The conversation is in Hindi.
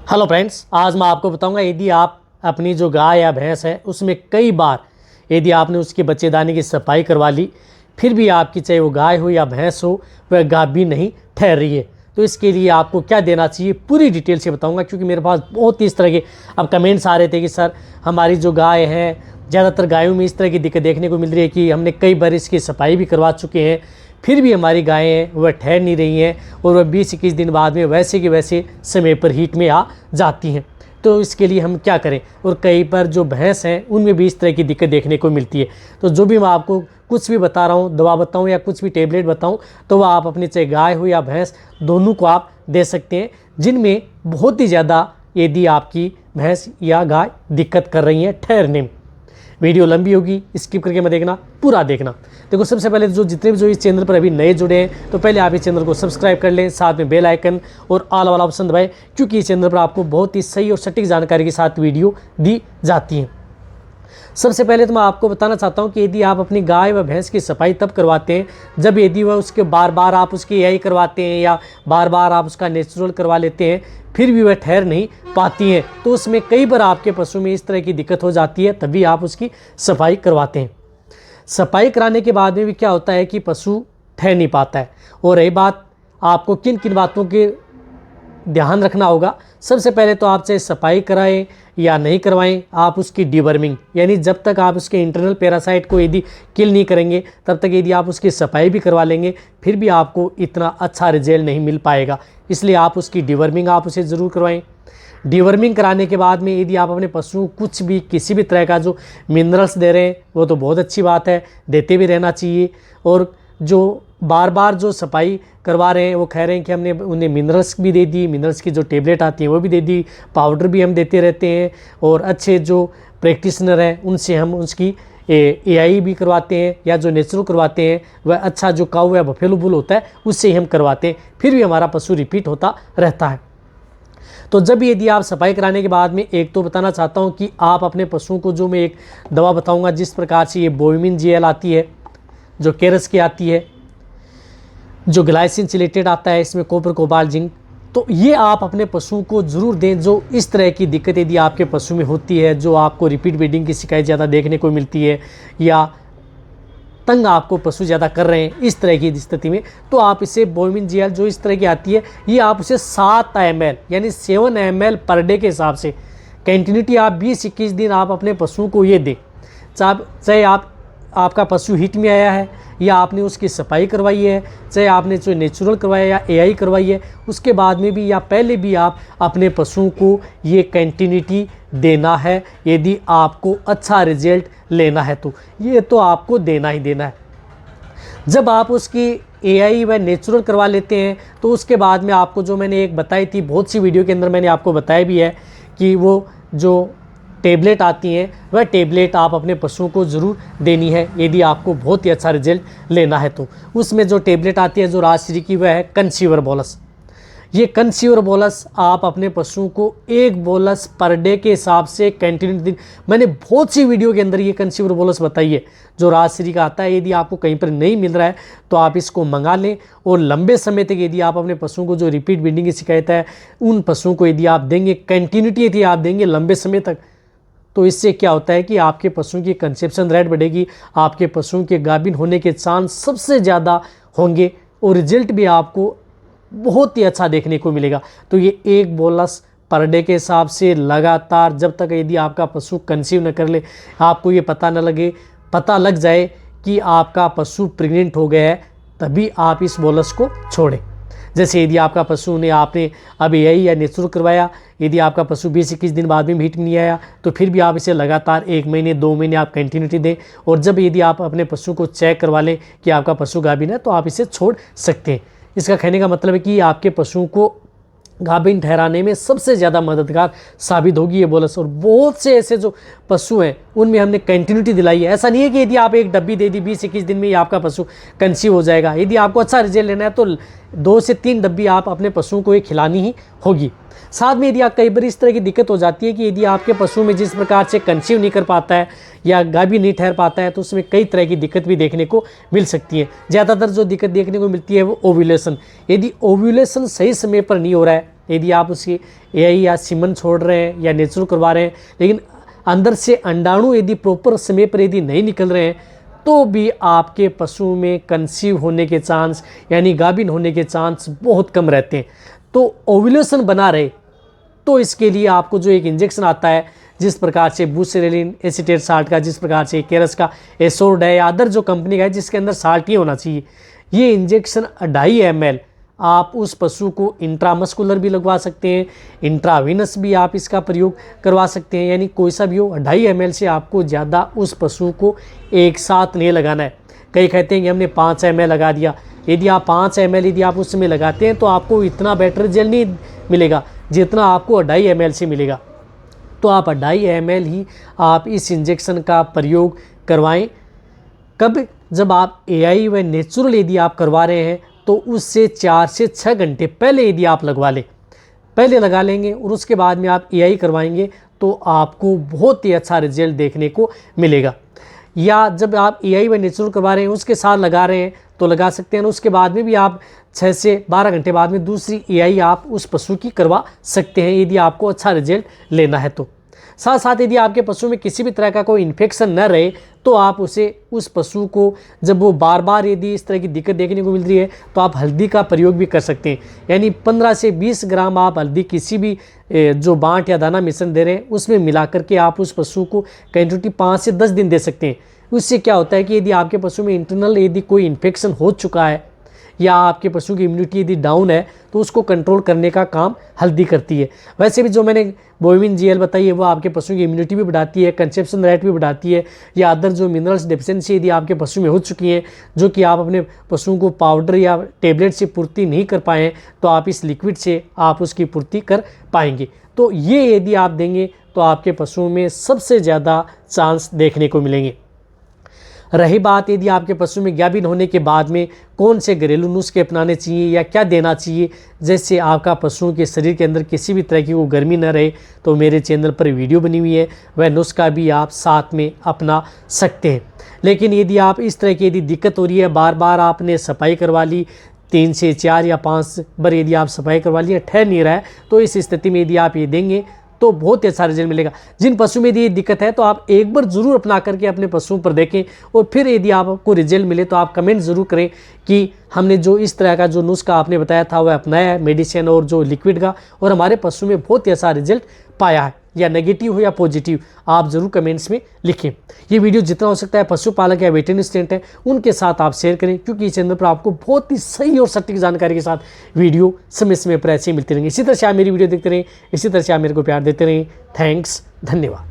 हेलो फ्रेंड्स, आज मैं आपको बताऊंगा यदि आप अपनी जो गाय या भैंस है उसमें कई बार यदि आपने उसके बच्चेदानी की सफाई करवा ली, फिर भी आपकी चाहे वो गाय हो या भैंस हो वह गाभिन नहीं ठहर रही है, तो इसके लिए आपको क्या देना चाहिए पूरी डिटेल से बताऊंगा। क्योंकि मेरे पास बहुत ही इस तरह के अब कमेंट्स आ रहे थे कि सर हमारी जो गाय है, ज़्यादातर गायों में इस तरह की दिक्कत देखने को मिल रही है कि हमने कई बार इसकी सफाई भी करवा चुके हैं, फिर भी हमारी गायें हैं वह ठहर नहीं रही हैं और वह 20-21 दिन बाद में वैसे के वैसे समय पर हीट में आ जाती हैं। तो इसके लिए हम क्या करें। और कई पर जो भैंस हैं उनमें भी इस तरह की दिक्कत देखने को मिलती है। तो जो भी मैं आपको कुछ भी बता रहा हूँ, दवा बताऊँ या कुछ भी टेबलेट बताऊँ, तो वह आप अपने चाहे गाय हो या भैंस दोनों को आप दे सकते हैं, जिनमें बहुत ही ज़्यादा यदि आपकी भैंस या गाय दिक्कत कर रही हैं ठहरने में। वीडियो लंबी होगी, स्किप करके मत देखना, पूरा देखना। देखो, सबसे पहले जो जितने भी जो इस चैनल पर अभी नए जुड़े हैं, तो पहले आप इस चैनल को सब्सक्राइब कर लें, साथ में बेल आइकन और ऑल वाला ऑप्शन दबाएं, क्योंकि इस चैनल पर आपको बहुत ही सही और सटीक जानकारी के साथ वीडियो दी जाती है। सबसे पहले तो मैं आपको बताना चाहता हूं कि यदि आप अपनी गाय व भैंस की सफाई तब करवाते हैं जब यदि वह उसके बार बार आप उसकी एआई करवाते हैं या बार बार आप उसका नेचुरल करवा लेते हैं, फिर भी वह ठहर नहीं पाती हैं, तो उसमें कई बार आपके पशु में इस तरह की दिक्कत हो जाती है, तभी आप उसकी सफाई करवाते हैं। सफाई कराने के बाद में भी क्या होता है कि पशु ठहर नहीं पाता है। और रही बात आपको किन किन बातों के ध्यान रखना होगा, सबसे पहले तो आप चाहे सफाई कराएं या नहीं करवाएं, आप उसकी डिवर्मिंग यानी जब तक आप उसके इंटरनल पैरासाइट को यदि किल नहीं करेंगे तब तक यदि आप उसकी सफाई भी करवा लेंगे फिर भी आपको इतना अच्छा रिजल्ट नहीं मिल पाएगा। इसलिए आप उसकी डिवर्मिंग आप उसे ज़रूर करवाएं। डिवर्मिंग कराने के बाद में यदि आप अपने पशु कुछ भी किसी भी तरह का जो मिनरल्स दे रहे हैं वो तो बहुत अच्छी बात है, देते भी रहना चाहिए। और जो बार बार जो सफाई करवा रहे हैं वो कह रहे हैं कि हमने उन्हें मिनरल्स भी दे दी, मिनरल्स की जो टेबलेट आती हैं वो भी दे दी, पाउडर भी हम देते रहते हैं, और अच्छे जो प्रैक्टिशनर हैं उनसे हम उसकी एआई भी करवाते हैं या जो नेचुरल करवाते हैं वह अच्छा जो काऊ या बफेलो बुल होता है उससे ही हम करवाते हैं, फिर भी हमारा पशु रिपीट होता रहता है। तो जब यदि आप सफाई कराने के बाद में एक तो बताना चाहता हूँ कि आप अपने पशुओं को जो मैं एक दवा बताऊँगा जिस प्रकार से ये बोविमिन जीएल आती है, जो केरस की आती है, जो ग्लाइसिन चिलेटेड आता है, इसमें कॉपर कोबाल्ट जिंक, तो ये आप अपने पशुओं को ज़रूर दें। जो इस तरह की दिक्कत यदि आपके पशु में होती है, जो आपको रिपीट ब्रीडिंग की शिकायत ज़्यादा देखने को मिलती है या तंग आपको पशु ज़्यादा कर रहे हैं इस तरह की स्थिति में, तो आप इसे बोविमिन जीएल जो इस तरह की आती है ये आप उसे 7 ml यानी 7 ml पर डे के हिसाब से कंटिन्यूटी आप 20-21 दिन आप अपने पशुओं को ये दें। चाहे आपका पशु हीट में आया है या आपने उसकी सफाई करवाई है, चाहे आपने जो नेचुरल करवाया या एआई करवाई है, उसके बाद में भी या पहले भी आप अपने पशुओं को ये कंटिन्यूटी देना है। यदि आपको अच्छा रिजल्ट लेना है तो ये तो आपको देना ही देना है। जब आप उसकी एआई व नेचुरल करवा लेते हैं तो उसके बाद में आपको जो मैंने एक बताई थी, बहुत सी वीडियो के अंदर मैंने आपको बताया भी है कि वो जो टेबलेट आती हैं वह टेबलेट आप अपने पशुओं को ज़रूर देनी है यदि आपको बहुत ही अच्छा रिजल्ट लेना है। तो उसमें जो टेबलेट आती है जो राजश्री की वह है कंसीवर बोलस। ये कंसीवर बोलस आप अपने पशुओं को 1 बोलस पर डे के हिसाब से कंटिन्यू दिन, मैंने बहुत सी वीडियो के अंदर ये कंसीवर बोलस बताई है जो राजश्री का आता है। यदि आपको कहीं पर नहीं मिल रहा है तो आप इसको मंगा लें, और लंबे समय तक यदि आप अपने पशुओं को जो रिपीट ब्रीडिंग की शिकायत है उन पशुओं को यदि आप देंगे, कंटिन्यूटी यदि आप देंगे लंबे समय तक, तो इससे क्या होता है कि आपके पशुओं की कंसेप्शन रेट बढ़ेगी, आपके पशुओं के गाभिन होने के चांस सबसे ज़्यादा होंगे और रिजल्ट भी आपको बहुत ही अच्छा देखने को मिलेगा। तो ये 1 बोलस पर डे के हिसाब से लगातार जब तक यदि आपका पशु कंसीव न कर ले, आपको ये पता लग जाए कि आपका पशु प्रेग्नेंट हो गया है, तभी आप इस बोलस को छोड़ें। जैसे यदि आपका पशु ने आपने अब एआई या नेचुरल करवाया, यदि आपका पशु 20-21 दिन बाद में हीट नहीं आया तो फिर भी आप इसे लगातार 1 महीने 2 महीने आप कंटिन्यूटी दें। और जब यदि आप अपने पशु को चेक करवा लें कि आपका पशु गाभिन है तो आप इसे छोड़ सकते हैं। इसका कहने का मतलब है कि आपके पशुओं को गाभिन ठहराने में सबसे ज़्यादा मददगार साबित होगी ये बोलस। और बहुत से ऐसे जो पशु हैं उनमें हमने कंटिन्यूटी दिलाई है। ऐसा नहीं है कि यदि आप एक डब्बी दे दी 20-21 दिन में ही आपका पशु कंसीव हो जाएगा। यदि आपको अच्छा रिजल्ट लेना है तो 2 से 3 डब्बी आप अपने पशुओं को ये खिलानी ही होगी। साथ में यदि आप कई बार इस तरह की दिक्कत हो जाती है कि यदि आपके पशु में जिस प्रकार से कंसीव नहीं कर पाता है या गाभिन नहीं ठहर पाता है तो उसमें कई तरह की दिक्कत भी देखने को मिल सकती है। ज़्यादातर जो दिक्कत देखने को मिलती है वो ओव्यूलेशन। यदि ओव्यूलेशन सही समय पर नहीं हो रहा है यदि आप उसकी एआई या सीमन छोड़ रहे हैं या नेचुरल करवा रहे हैं, लेकिन अंदर से अंडाणु यदि प्रॉपर समय पर यदि नहीं निकल रहे हैं, तो भी आपके पशु में कंसीव होने के चांस यानी गाभिन होने के चांस बहुत कम रहते हैं। तो ओव्यूलेशन बना रहे तो इसके लिए आपको जो एक इंजेक्शन आता है, जिस प्रकार से बुसेरेलिन एसीटेट साल्ट का, जिस प्रकार से केरस का एसोर्ड है या अदर जो कंपनी का है जिसके अंदर साल्ट ही होना चाहिए, ये इंजेक्शन 2.5 ml आप उस पशु को इंट्रामस्कुलर भी लगवा सकते हैं, इंट्रावीनस भी आप इसका प्रयोग करवा सकते हैं, यानी कोई सा भी हो। 2.5 ml से आपको ज़्यादा उस पशु को एक साथ नहीं लगाना है। कई कहते हैं कि हमने 5 ml लगा दिया। यदि आप 5 ml यदि आप उस समय लगाते हैं तो आपको इतना बेटर रिजल्ट नहीं मिलेगा जितना आपको 2.5 ml से मिलेगा। तो आप 2.5 ml ही आप इस इंजेक्शन का प्रयोग करवाएं। कब? जब आप एआई व नेचुरल यदि आप करवा रहे हैं तो उससे 4 से 6 घंटे पहले यदि आप लगवा लें, पहले लगा लेंगे और उसके बाद में आप एआई करवाएंगे तो आपको बहुत ही अच्छा रिजल्ट देखने को मिलेगा। या जब आप एआई व नेचुरल करवा रहे हैं उसके साथ लगा रहे हैं तो लगा सकते हैं, उसके बाद में भी आप 6 से 12 घंटे बाद में दूसरी एआई आप उस पशु की करवा सकते हैं यदि आपको अच्छा रिजल्ट लेना है तो। साथ साथ यदि आपके पशु में किसी भी तरह का कोई इन्फेक्शन न रहे तो आप उस पशु को जब वो बार बार यदि इस तरह की दिक्कत देखने को मिल रही है तो आप हल्दी का प्रयोग भी कर सकते हैं। यानी 15 से 20 ग्राम आप हल्दी किसी भी जो बांट या दाना मिश्रण दे रहे हैं उसमें मिला करके आप उस पशु को कंटिन्यूटी 5 से 10 दिन दे सकते हैं। उससे क्या होता है कि यदि आपके पशु में इंटरनल यदि कोई इन्फेक्शन हो चुका है या आपके पशु की इम्यूनिटी यदि डाउन है तो उसको कंट्रोल करने का काम हल्दी करती है। वैसे भी जो मैंने बोविन जीएल बताई है वो आपके पशु की इम्यूनिटी भी बढ़ाती है, कंसेप्शन रेट भी बढ़ाती है, या अदर जो मिनरल्स डेफिशिएंसी यदि आपके पशु में हो चुकी है जो कि आप अपने पशुओं को पाउडर या टेबलेट से पूर्ति नहीं कर पाए हैं तो आप इस लिक्विड से आप उसकी पूर्ति कर पाएंगे। तो ये यदि आप देंगे तो आपके पशुओं में सबसे ज़्यादा चांस देखने को मिलेंगे। रही बात यदि आपके पशु में गाभिन होने के बाद में कौन से घरेलू नुस्खे अपनाने चाहिए या क्या देना चाहिए, जैसे आपका पशुओं के शरीर के अंदर किसी भी तरह की वो गर्मी न रहे, तो मेरे चैनल पर वीडियो बनी हुई है, वह नुस्खा भी आप साथ में अपना सकते हैं। लेकिन यदि आप इस तरह की यदि दिक्कत हो रही है, बार बार आपने सफाई करवा ली, 3 से 4 या 5 बार यदि आप सफाई करवा लिया, ठहर नहीं रहा है, तो इस स्थिति में यदि आप ये देंगे तो बहुत ही अच्छा रिजल्ट मिलेगा। जिन पशु में यदि ये दिक्कत है तो आप एक बार ज़रूर अपना करके अपने पशुओं पर देखें और फिर यदि आपको रिजल्ट मिले तो आप कमेंट ज़रूर करें कि हमने जो इस तरह का जो नुस्खा आपने बताया था वह अपनाया है, मेडिसिन और जो लिक्विड का, और हमारे पशु में बहुत ही अच्छा रिजल्ट पाया है, या नेगेटिव हो या पॉजिटिव आप ज़रूर कमेंट्स में लिखें। ये वीडियो जितना हो सकता है पशुपालक या वेटरनरी स्टूडेंट हैं उनके साथ आप शेयर करें, क्योंकि इस चैनल पर आपको बहुत ही सही और सटीक जानकारी के साथ वीडियो समय समय पर ऐसे ही मिलती रहेंगी। इसी तरह से आप मेरी वीडियो देखते रहें, इसी तरह से आप मेरे को प्यार देते रहें। थैंक्स, धन्यवाद।